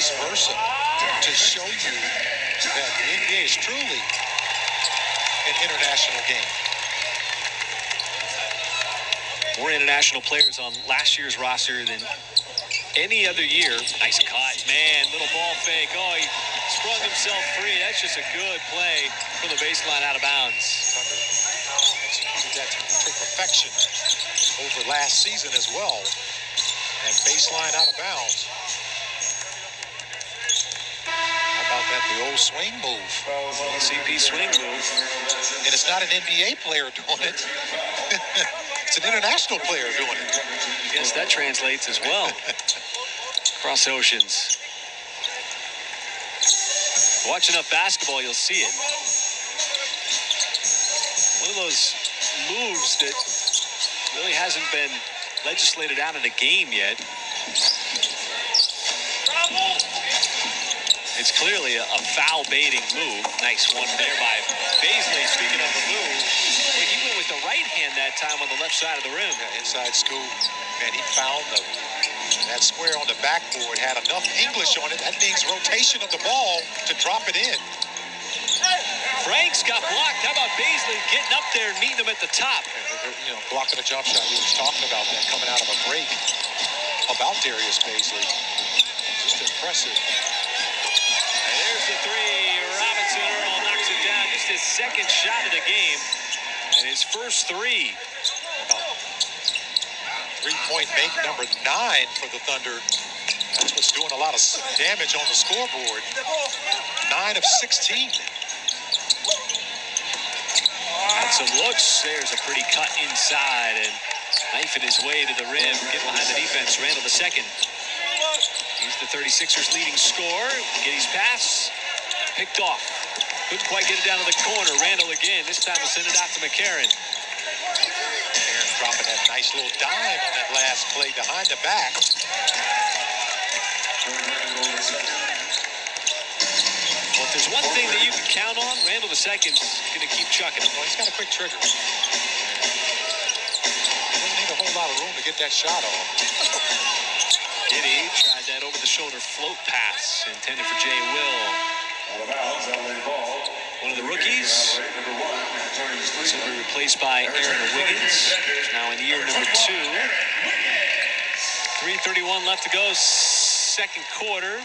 vice versa, to show you that the NBA is truly an international game. More international players on last year's roster than any other year. Nice cut, man. Little ball fake. Oh, he sprung himself free. That's just a good play from the baseline out of bounds. Thunder executed that to perfection over last season as well. And baseline out of bounds. How about that, the old swing move? CP swing move. And it's not an NBA player doing it. It's an international player doing it. Yes, that translates as well. Across oceans. Watch enough basketball, you'll see it. One of those moves that really hasn't been legislated out of the game yet. It's clearly a foul baiting move. Nice one there by Baisley. Speaking of the move, well, he went with the right hand that time on the left side of the rim. Yeah, inside scoop, and he found that square on the backboard had enough English on it. That means rotation of the ball to drop it in. Franks got blocked. How about Baisley getting up there and meeting him at the top? You know, blocking a jump shot. We was talking about that coming out of a break about Darius Baisley. Just impressive. And there's the three. Robinson Earl knocks it down. Just his second shot of the game. And his first three. Three-point make number 9 for the Thunder. That's what's doing a lot of damage on the scoreboard. 9 of 16. And some looks. There's a pretty cut inside and knifing his way to the rim. Get behind the defense. Randall the second. He's the 36ers leading scorer. Giddy's pass. Picked off. Couldn't quite get it down to the corner. Randall again. This time he'll send it out to McCarron. McCarron dropping that nice little dime on that last play behind the back. Well, if there's one thing that you can count on, Randall II's going to keep chucking it. Well, he's got a quick trigger. He doesn't need a whole lot of room to get that shot off. Giddy tried that over-the-shoulder float pass intended for Jay Will. One of the rookies. This will be replaced by Aaron Wiggins. Now in year number 2. 3:31 left to go, second quarter.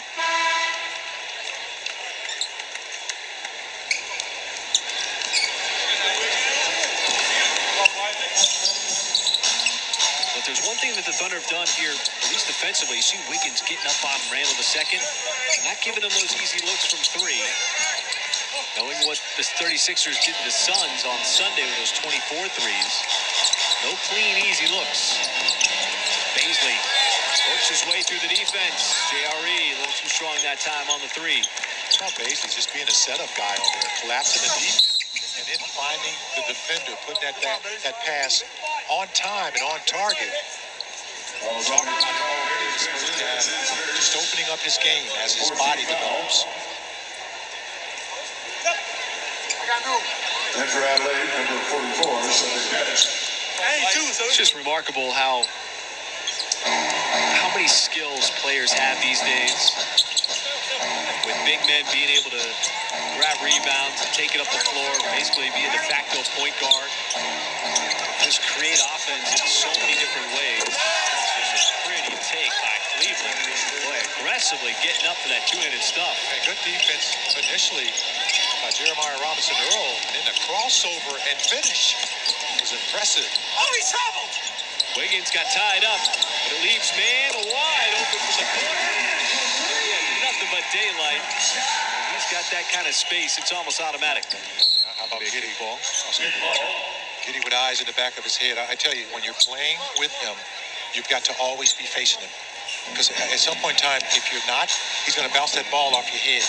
But there's one thing that the Thunder have done here, at least defensively. You see Wiggins getting up on Randall II, not giving him those easy looks from 3. Knowing what the 36ers did to the Suns on Sunday with those 24 threes. No clean, easy looks. Baisley works his way through the defense. JRE a little too strong that time on the 3. Now Baisley's just being a setup guy on there, collapsing the defense, and then finding the defender, putting that pass on time and on target. Talking about him already in his first half, just opening up his game as his body develops. And for Adelaide, number 44, It's just remarkable how many skills players have these days. With big men being able to grab rebounds and take it up the floor, basically be a de facto point guard. Just create offense in so many different ways. It's a pretty take by Cleveland. Boy, aggressively getting up for that two-handed stuff. And good defense initially by Jeremiah Robinson Earl, and then the crossover and finish was impressive. Oh, he's traveled! Wiggins got tied up, but it leaves man wide open from the corner. Yeah, nothing but daylight. He's got that kind of space, it's almost automatic. How about Giddy? Giddy with eyes in the back of his head. I tell you, when you're playing with him, you've got to always be facing him. Because at some point in time, if you're not, he's going to bounce that ball off your head,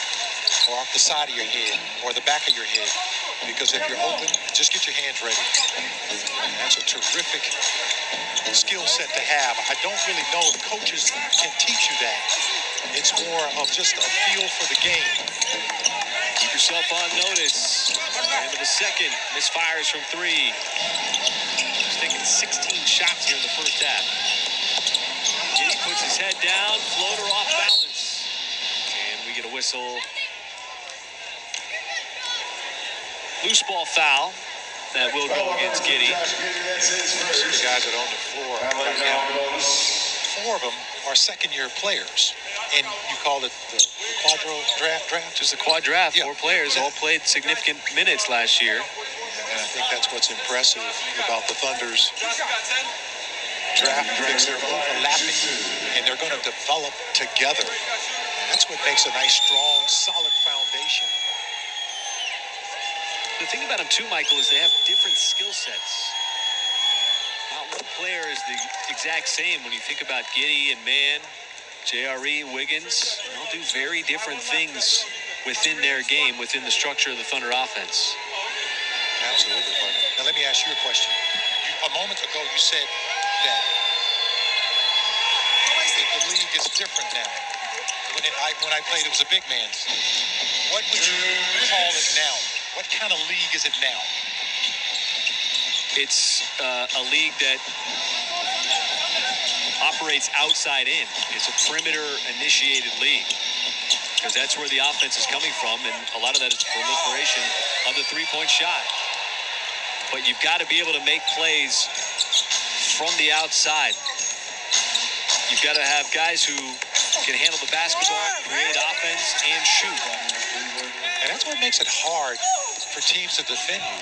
or off the side of your head, or the back of your head. Because if you're open, just get your hands ready. That's a terrific skill set to have. I don't really know. The coaches can teach you that. It's more of just a feel for the game. Keep yourself on notice. Randall II misfires from 3. He's taking 16 shots here in the first half. Giddy puts his head down, floater off balance. whistle. Loose ball foul that will go against Giddey. The guys that own the floor right now, 4 of them are second-year players. And you call it the quadro draft? Just a quad draft. Yeah. 4 players all played significant minutes last year. And I think that's what's impressive about the Thunder's draft picks. They're overlapping, and they're going to develop together. And that's what makes a nice, strong, solid foundation. The thing about them, too, Michael, is they have different skill sets. Not one player is the exact same when you think about Giddey and Mann, JRE, Wiggins. They all do very different things within their game, within the structure of the Thunder offense. Absolutely, partner. Now, let me ask you a question. A moment ago, you said that the league is different now. When I played, it was a big man's league. What would you call it now? What kind of league is it now? It's a league that operates outside in. It's a perimeter-initiated league because that's where the offense is coming from, and a lot of that is proliferation of the three-point shot. But you've got to be able to make plays from the outside. You've got to have guys who can handle the basketball, create offense, and shoot. And that's what makes it hard for teams to defend you.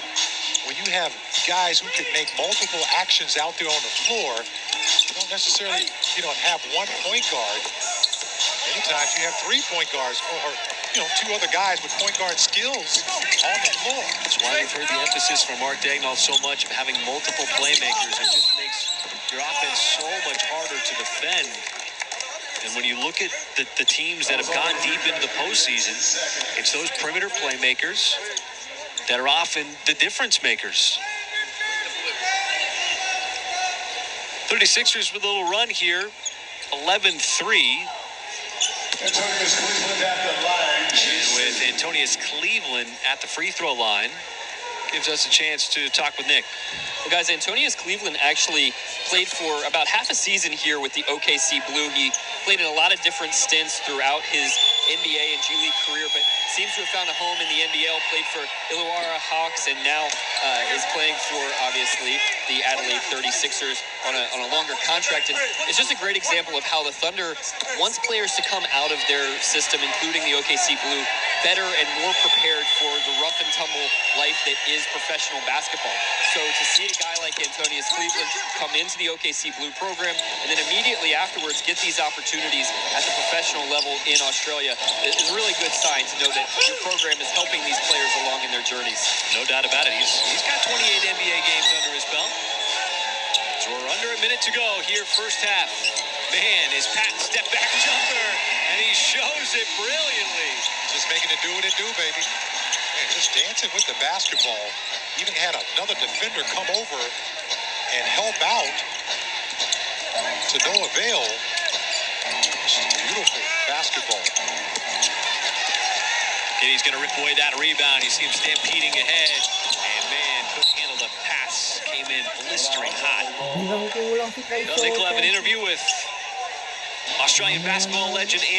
When you have guys who can make multiple actions out there on the floor, you don't necessarily, have one point guard. Many times you have 3 point guards or 2 other guys with point guard skills on the floor. That's why we've heard the emphasis from Mark Daigneault so much of having multiple playmakers. It just makes your offense so much harder to defend. And when you look at the teams that have gone deep into the postseason, it's those perimeter playmakers that are often the difference makers. 36ers with a little run here, 11-3. And with Antonius Cleveland at the free throw line, gives us a chance to talk with Nick. Well, guys, Antonius Cleveland actually played for about half a season here with the OKC Blue. He played in a lot of different stints throughout his NBA and G League career, but seems to have found a home in the NBL, played for Illawarra Hawks, and now is playing for, obviously, the Adelaide 36ers on a longer contract. And it's just a great example of how the Thunder wants players to come out of their system, including the OKC Blue, better and more prepared for the rough and tumble life that is professional basketball. So to see a guy like Antonius Cleveland come into the OKC Blue program and then immediately afterwards get these opportunities at the professional level in Australia is a really good sign to know that your program is helping these players along in their journeys. No doubt about it. He's got 28 NBA games under his belt. So we're under a minute to go here, first half. Man, his patent step back jumper, and he shows it brilliantly. Just making it do what it do, baby. Man, just dancing with the basketball. Even had another defender come over and help out to no avail. Just beautiful basketball. Giddey's going to rip away that rebound. You see him stampeding ahead. And man, couldn't handle the pass. Came in blistering hot. Nick will have an interview with Australian basketball legend